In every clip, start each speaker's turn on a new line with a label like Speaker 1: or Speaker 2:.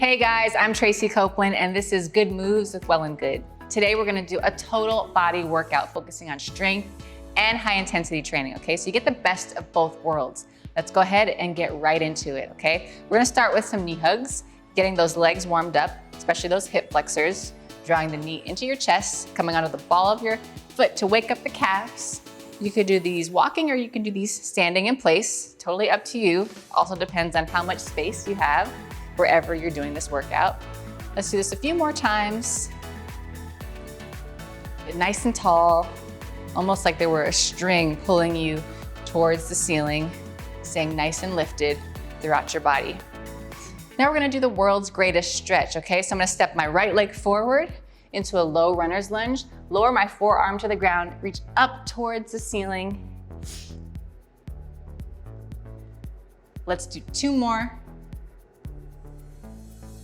Speaker 1: Hey guys, I'm Tracy Copeland and this is Good Moves with Well+Good. Today we're gonna do a total body workout focusing on strength and high intensity training, okay? So you get the best of both worlds. Let's go ahead and get right into it, okay? We're gonna start with some knee hugs, getting those legs warmed up, especially those hip flexors, drawing the knee into your chest, coming onto the ball of your foot to wake up the calves. You could do these walking or you can do these standing in place, totally up to you. Also depends on how much space you have wherever you're doing this workout. Let's do this a few more times. Get nice and tall, almost like there were a string pulling you towards the ceiling, staying nice and lifted throughout your body. Now we're gonna do the world's greatest stretch, okay? So I'm gonna step my right leg forward into a low runner's lunge, lower my forearm to the ground, reach up towards the ceiling. Let's do two more.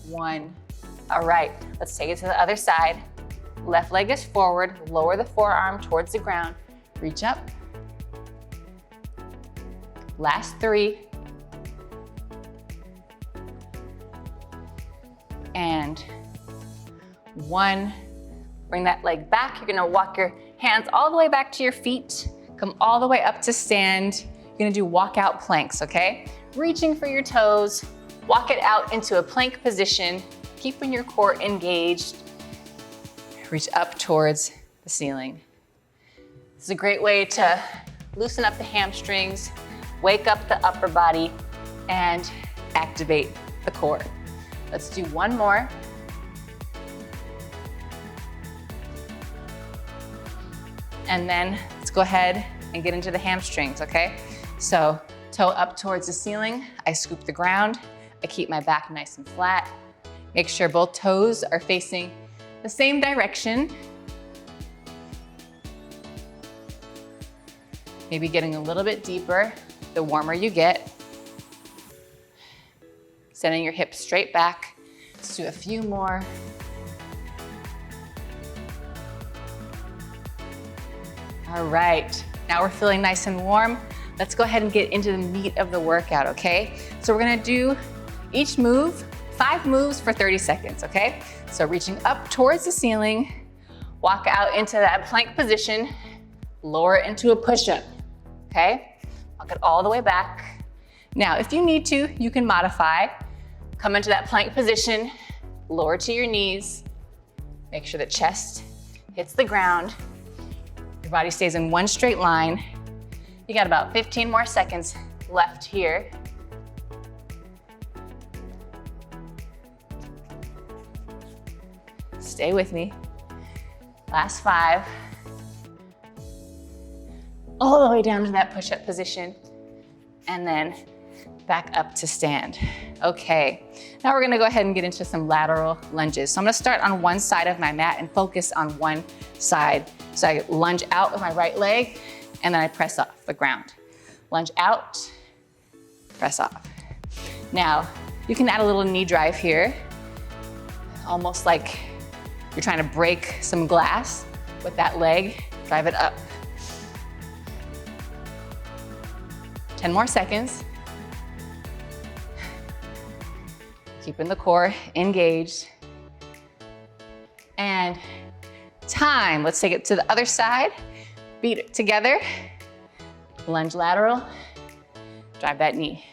Speaker 1: One. All right, let's take it to the other side. Left leg is forward, lower the forearm towards the ground, reach up. Last three. And one. Bring that leg back. You're gonna walk your hands all the way back to your feet, come all the way up to stand. You're gonna do walkout planks, okay? Reaching for your toes, walk it out into a plank position, keeping your core engaged. Reach up towards the ceiling. This is a great way to loosen up the hamstrings, wake up the upper body, and activate the core. Let's do one more. And then let's go ahead and get into the hamstrings, okay? So toe up towards the ceiling, I scoop the ground, I keep my back nice and flat. Make sure both toes are facing the same direction. Maybe getting a little bit deeper, the warmer you get. Sending your hips straight back. Let's do a few more. All right, now we're feeling nice and warm. Let's go ahead and get into the meat of the workout, okay? So we're gonna do each move, 5 moves for 30 seconds, okay? So reaching up towards the ceiling, walk out into that plank position, lower it into a push-up, okay? Walk it all the way back. Now, if you need to, you can modify. Come into that plank position, lower to your knees, make sure the chest hits the ground. Your body stays in one straight line. You got about 15 more seconds left here. Stay with me. Last 5. All the way down to that push-up position. And then back up to stand. Okay, now we're gonna go ahead and get into some lateral lunges. So I'm gonna start on one side of my mat and focus on one side. So I lunge out with my right leg and then I press off the ground. Lunge out, press off. Now, you can add a little knee drive here, almost like you're trying to break some glass with that leg, drive it up. 10 more seconds. Keeping the core engaged. And time. Let's take it to the other side. Beat it together. Lunge lateral. Drive that knee.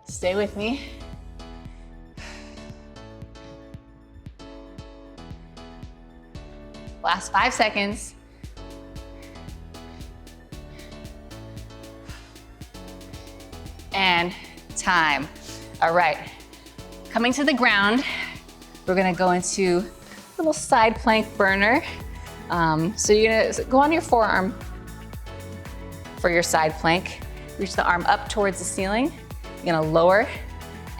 Speaker 1: Stay with me. Last 5 seconds. And time. All right, coming to the ground, we're gonna go into a little side plank burner. So you're gonna go on your forearm for your side plank. Reach the arm up towards the ceiling. You're gonna lower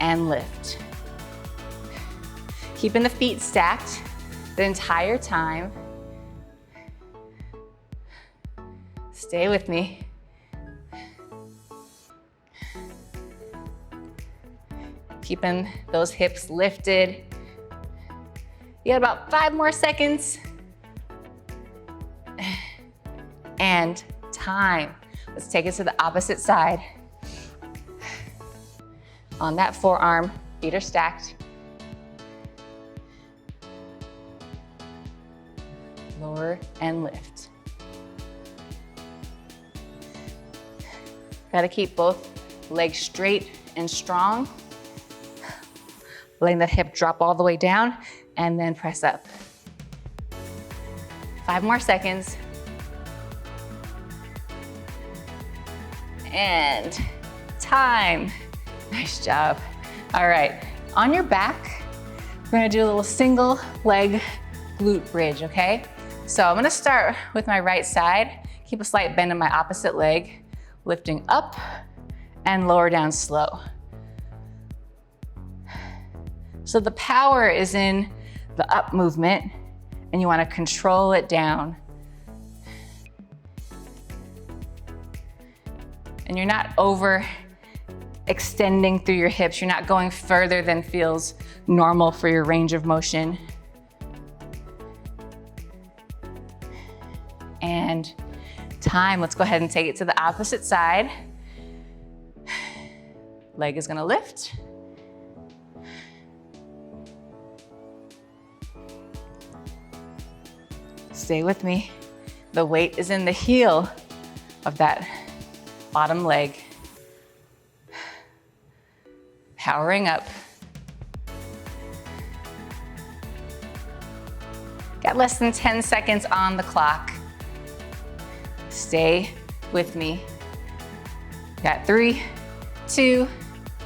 Speaker 1: and lift. Keeping the feet stacked the entire time. Stay with me. Keeping those hips lifted. You got about 5 more seconds. And time. Let's take it to the opposite side. On that forearm, feet are stacked. Lower and lift. Got to keep both legs straight and strong. Letting that hip drop all the way down and then press up. 5 more seconds. And time. Nice job. All right, on your back, we're gonna do a little single leg glute bridge, okay? So I'm gonna start with my right side, keep a slight bend in my opposite leg, lifting up and lower down slow. So the power is in the up movement, and you wanna control it down. And you're not over extending through your hips. You're not going further than feels normal for your range of motion. And time, let's go ahead and take it to the opposite side. Leg is gonna lift. Stay with me. The weight is in the heel of that bottom leg. Powering up. Got less than 10 seconds on the clock. Stay with me. Got 3, 2,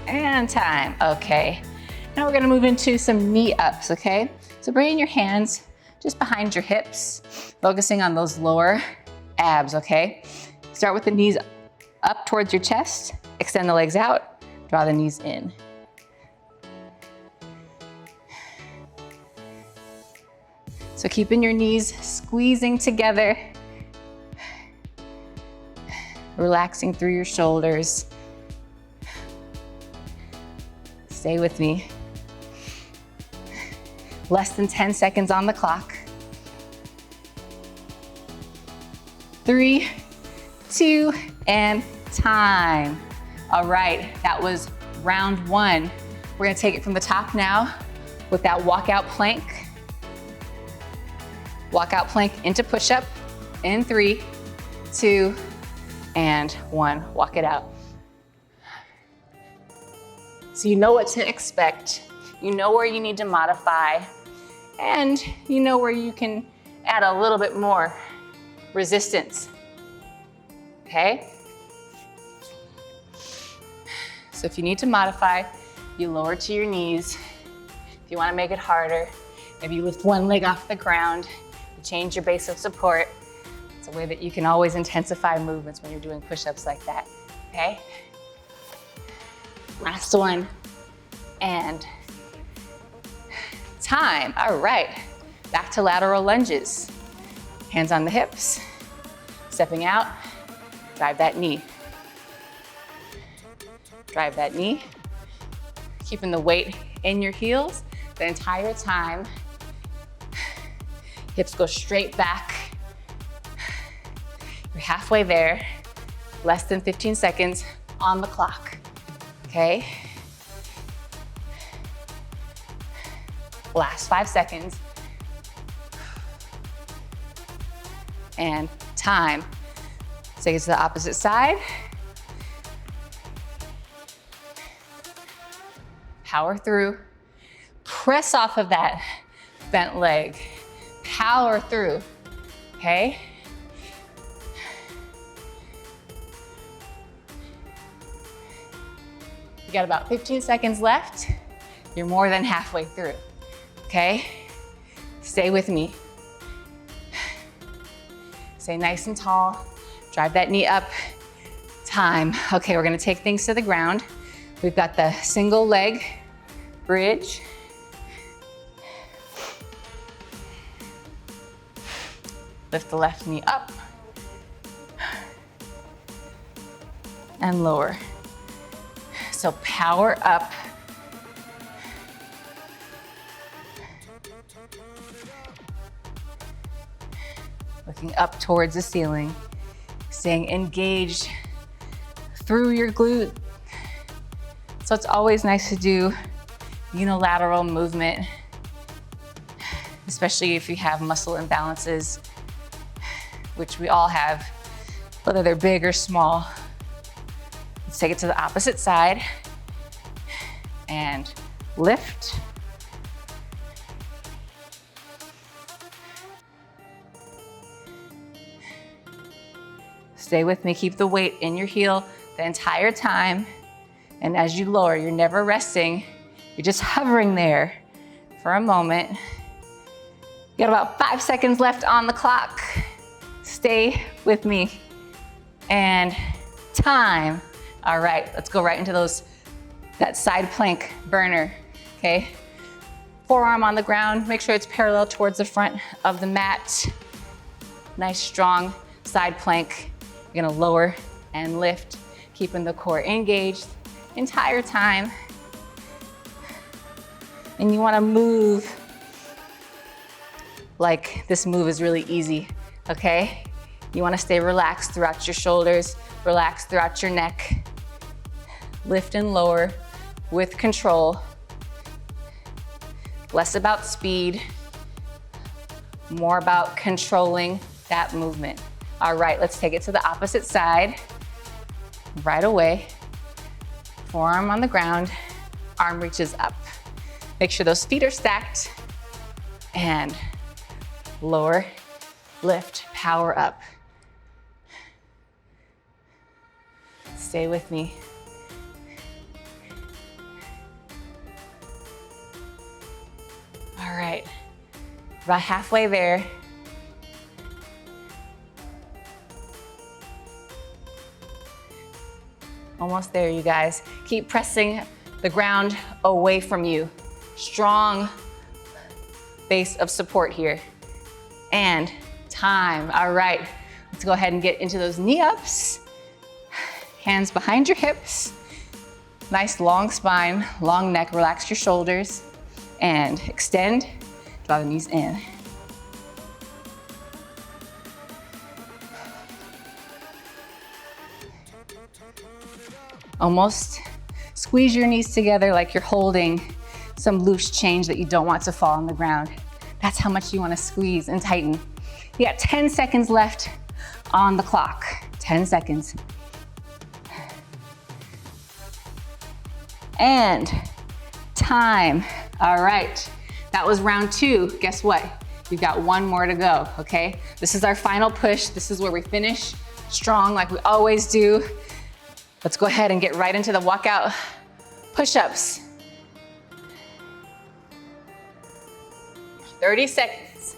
Speaker 1: and time. Okay. Now we're gonna move into some knee ups, okay? So bring your hands just behind your hips, focusing on those lower abs, okay? Start with the knees up towards your chest, extend the legs out, draw the knees in. So keeping your knees squeezing together, relaxing through your shoulders. Stay with me. Less than 10 seconds on the clock. 3, 2, and time. All right, that was round 1. We're gonna take it from the top now with that walkout plank. Walkout plank into push-up in 3, 2, and 1. Walk it out. So you know what to expect. You know where you need to modify, and you know where you can add a little bit more resistance, okay? So if you need to modify, you lower to your knees. If you wanna make it harder, maybe you lift one leg off the ground, you change your base of support. It's a way that you can always intensify movements when you're doing push-ups like that, okay? Last one, and time. All right, back to lateral lunges. Hands on the hips, stepping out, drive that knee. Drive that knee, keeping the weight in your heels the entire time. Hips go straight back. You're halfway there, less than 15 seconds on the clock, okay? Last 5 seconds. And time. Take it to the opposite side. Power through. Press off of that bent leg. Power through, okay? You got about 15 seconds left. You're more than halfway through, okay? Stay with me. Stay nice and tall. Drive that knee up. Time. Okay, we're gonna take things to the ground. We've got the single leg bridge. Lift the left knee up and lower. So power up. Looking up towards the ceiling, staying engaged through your glute. It's So it's always nice to do unilateral movement, especially if you have muscle imbalances, which we all have, whether they're big or small. Let's take it to the opposite side and lift. Stay with me, keep the weight in your heel the entire time. And as you lower, you're never resting. You're just hovering there for a moment. You got about 5 seconds left on the clock. Stay with me. And time. All right, let's go right into that side plank burner, okay? Forearm on the ground, make sure it's parallel towards the front of the mat. Nice, strong side plank. You're gonna lower and lift, keeping the core engaged the entire time. And you wanna move like this move is really easy, okay? You wanna stay relaxed throughout your shoulders, relaxed throughout your neck. Lift and lower with control. Less about speed, more about controlling that movement. All right, let's take it to the opposite side. Right away, forearm on the ground, arm reaches up. Make sure those feet are stacked and lower, lift, power up. Stay with me. All right, about halfway there. Almost there, you guys. Keep pressing the ground away from you. Strong base of support here. And time. All right, let's go ahead and get into those knee ups. Hands behind your hips. Nice long spine, long neck. Relax your shoulders. And extend, draw the knees in. Almost squeeze your knees together like you're holding some loose change that you don't want to fall on the ground. That's how much you want to squeeze and tighten. You got 10 seconds left on the clock. 10 seconds. And time. All right, that was round 2. Guess what? We've got 1 more to go, okay? This is our final push. This is where we finish strong like we always do. Let's go ahead and get right into the walkout push-ups. 30 seconds.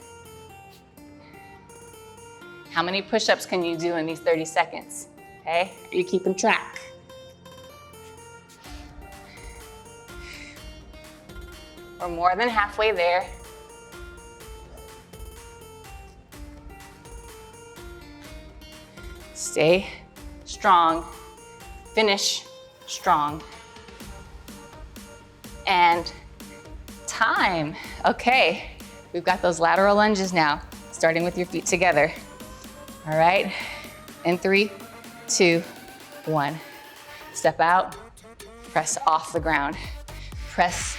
Speaker 1: How many push-ups can you do in these 30 seconds? Okay, are you keeping track? We're more than halfway there. Stay strong. Finish strong. And time. Okay, we've got those lateral lunges now, starting with your feet together. All right, in 3, 2, 1. Step out, press off the ground. Press,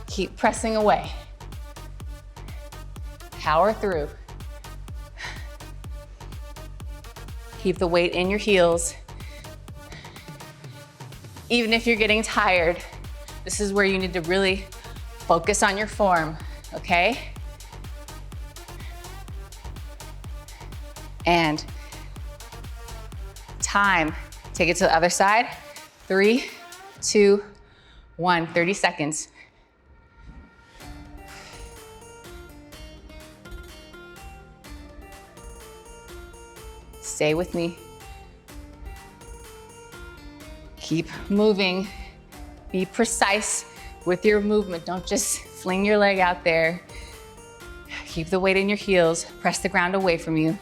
Speaker 1: keep pressing away. Power through. Keep the weight in your heels. Even if you're getting tired, this is where you need to really focus on your form, okay? And time. Take it to the other side. 3, 2, 1. 30 seconds. Stay with me. Keep moving. Be precise with your movement. Don't just fling your leg out there. Keep the weight in your heels. Press the ground away from you.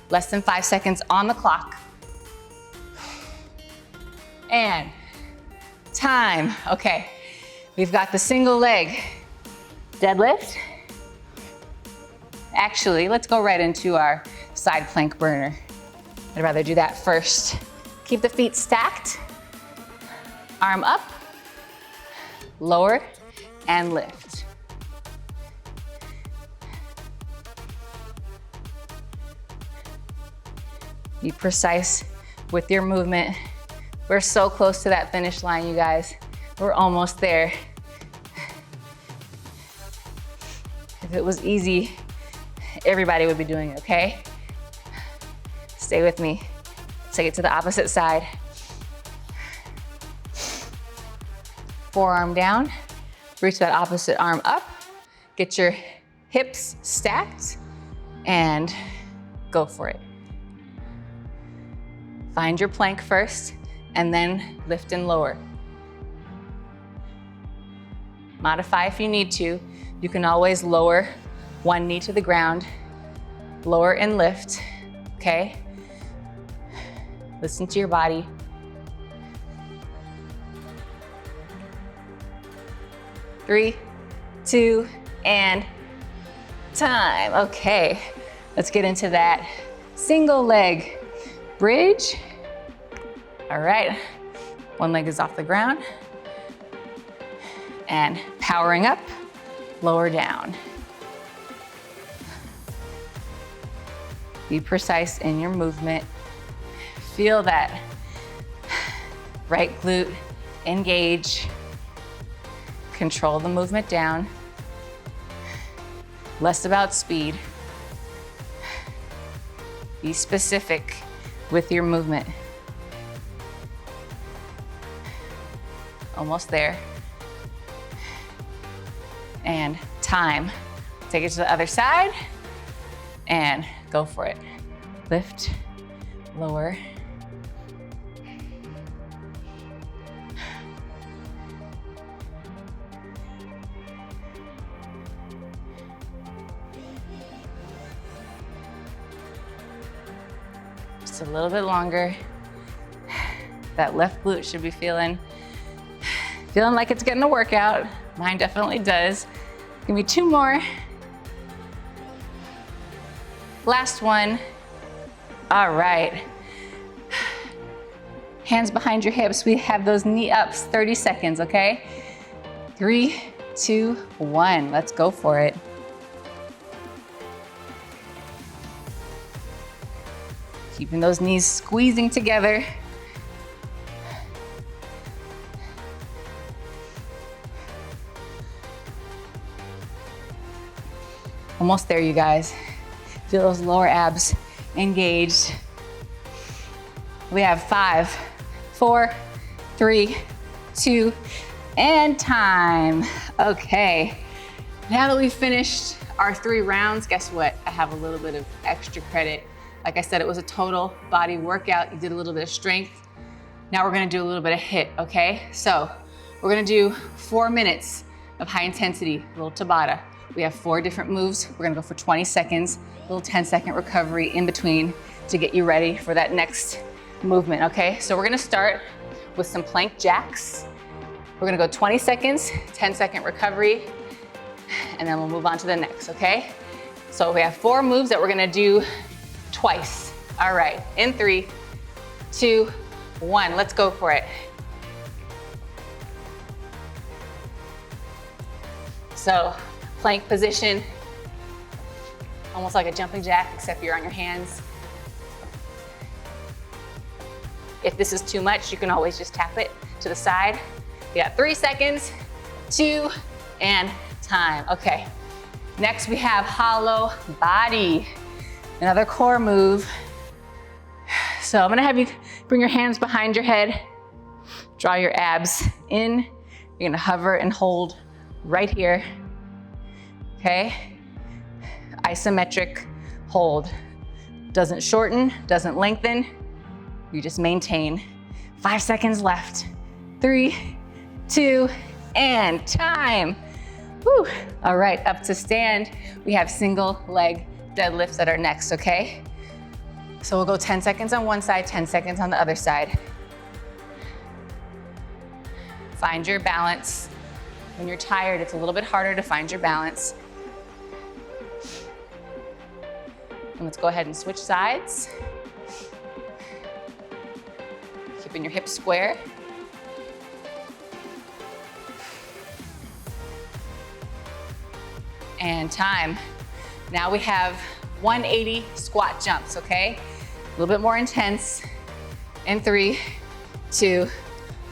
Speaker 1: Less than 5 seconds on the clock. And time. Okay, we've got the single leg deadlift. Actually, let's go right into our side plank burner. I'd rather do that first. Keep the feet stacked. Arm up, lower, and lift. Be precise with your movement. We're so close to that finish line, you guys. We're almost there. If it was easy, everybody would be doing it, okay? Stay with me. Take it to the opposite side. Forearm down, reach that opposite arm up, get your hips stacked, and go for it. Find your plank first, and then lift and lower. Modify if you need to. You can always lower one knee to the ground, lower and lift, okay? Listen to your body. Three, two, and time. Okay, let's get into that single leg bridge. All right, one leg is off the ground. And powering up, lower down. Be precise in your movement. Feel that right glute engage. Control the movement down. Less about speed. Be specific with your movement. Almost there. And time. Take it to the other side and go for it. Lift, lower. Just a little bit longer. That left glute should be feeling like it's getting a workout. Mine definitely does. Give me two more. Last one. All right. Hands behind your hips. We have those knee ups, 30 seconds, okay? 3, 2, 1. Let's go for it. Keeping those knees squeezing together. Almost there, you guys. Feel those lower abs engaged. We have 5, 4, 3, 2, and time. Okay, now that we've finished our 3 rounds, guess what? I have a little bit of extra credit. Like I said, it was a total body workout. You did a little bit of strength. Now we're gonna do a little bit of HIIT, okay? So we're gonna do 4 minutes of high intensity, a little Tabata. We have 4 different moves. We're gonna go for 20 seconds, a little 10-second recovery in between to get you ready for that next movement, okay? So we're gonna start with some plank jacks. We're gonna go 20 seconds, 10-second recovery, and then we'll move on to the next, okay? So we have 4 moves that we're gonna do twice. All right, in 3, 2, 1, let's go for it. So, plank position, almost like a jumping jack, except you're on your hands. If this is too much, you can always just tap it to the side. We got 3 seconds, 2, and time. Okay, next we have hollow body, another core move. So I'm gonna have you bring your hands behind your head, draw your abs in. You're gonna hover and hold right here. Okay, isometric hold. Doesn't shorten, doesn't lengthen. You just maintain. 5 seconds left. 3, 2, and time. Whew. All right, up to stand. We have single leg deadlifts that are next, okay? So we'll go 10 seconds on one side, 10 seconds on the other side. Find your balance. When you're tired, it's a little bit harder to find your balance. And let's go ahead and switch sides. Keeping your hips square. And time. Now we have 180 squat jumps, okay? A little bit more intense. In 3, 2,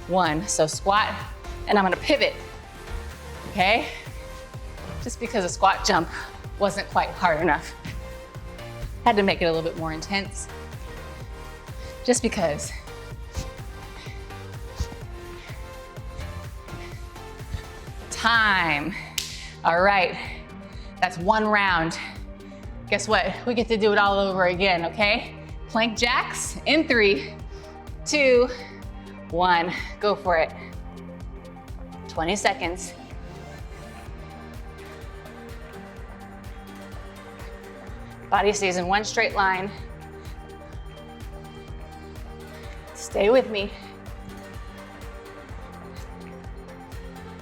Speaker 1: 1. So squat, and I'm gonna pivot, okay? Just because a squat jump wasn't quite hard enough. Had to make it a little bit more intense. Just because. Time. All right, that's 1 round. Guess what? We get to do it all over again, okay? Plank jacks in 3, 2, 1. Go for it. 20 seconds. Body stays in one straight line. Stay with me.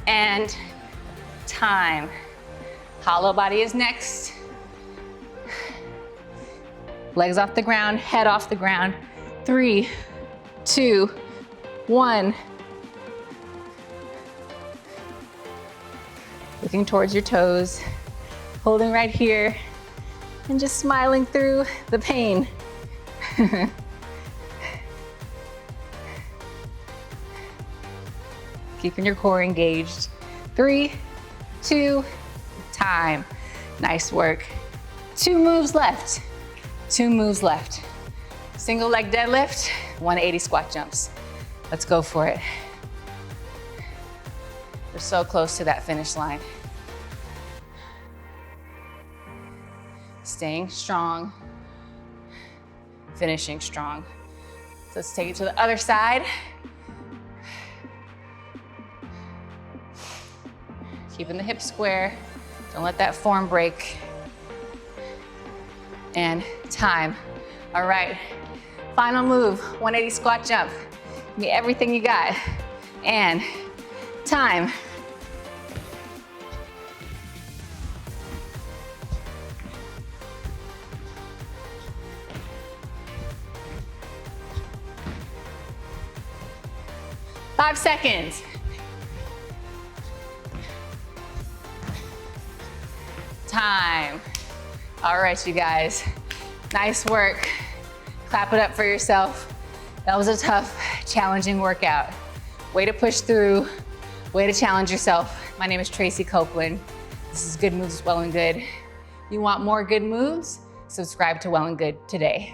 Speaker 1: And time. Hollow body is next. Legs off the ground, head off the ground. 3, 2, 1. Looking towards your toes, holding right here, and just smiling through the pain. Keeping your core engaged. 3, 2, time. Nice work. 2 moves left. 2 moves left. Single leg deadlift, 180 squat jumps. Let's go for it. We're so close to that finish line. Staying strong, finishing strong. So let's take it to the other side. Keeping the hips square. Don't let that form break. And time. All right, final move, 180 squat jump. Give me everything you got. And time. Five seconds. Time. All right, you guys, nice work. Clap it up for yourself. That was a tough, challenging workout. Way to push through, way to challenge yourself. My name is Tracy Copeland. This is Good Moves, Well and Good. You want more good moves? Subscribe to Well and Good today.